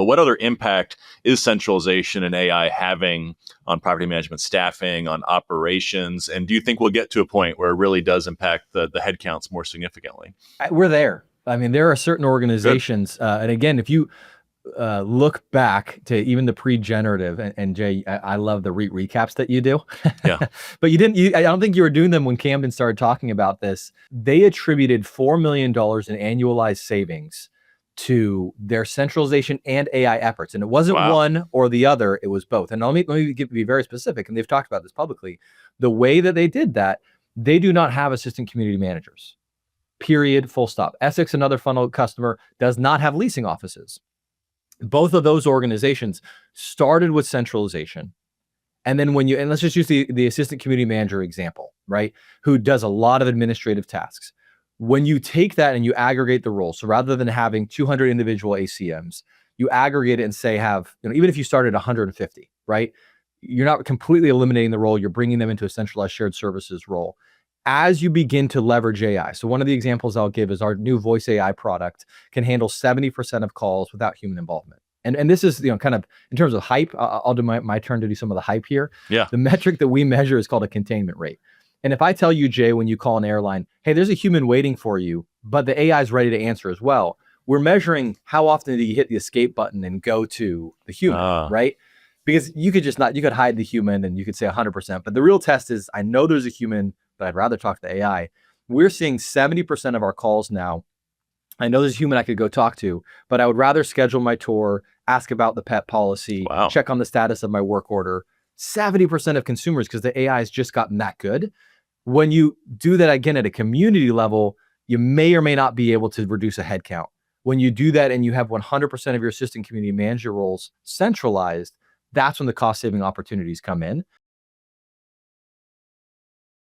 but what other impact is centralization and AI having on property management staffing, on operations? And do you think we'll get to a point where it really does impact the headcounts more significantly? We're there. I mean, there are certain organizations, and again, if you look back to even the pre-generative, and Jay, I love the recaps that you do. Yeah. But I don't think you were doing them when Camden started talking about this. They attributed $4 million in annualized savings to their centralization and AI efforts. And it wasn't one or the other, it was both. And let me be very specific, and they've talked about this publicly. The way that they did that, they do not have assistant community managers. Period, full stop. Essex, another funnel customer, does not have leasing offices. Both of those organizations started with centralization. And then and let's just use the assistant community manager example, right? Who does a lot of administrative tasks. When you take that and you aggregate the roles, so rather than having 200 individual ACMs, you aggregate it and say even if you start at 150, right? You're not completely eliminating the role, you're bringing them into a centralized shared services role. As you begin to leverage AI, so one of the examples I'll give is our new voice AI product can handle 70% of calls without human involvement. And this is, kind of in terms of hype, I'll do my turn to do some of the hype here. Yeah. The metric that we measure is called a containment rate. And if I tell you, Jay, when you call an airline, hey, there's a human waiting for you, but the AI is ready to answer as well, we're measuring how often do you hit the escape button and go to the human, right? Because you could hide the human and you could say 100%, but the real test is, I know there's a human, but I'd rather talk to the AI. We're seeing 70% of our calls now. I know there's a human I could go talk to, but I would rather schedule my tour, ask about the pet policy, check on the status of my work order. 70% of consumers, because the AI has just gotten that good. When you do that again at a community level, you may or may not be able to reduce a headcount. When you do that and you have 100% of your assistant community manager roles centralized, that's when the cost saving opportunities come in.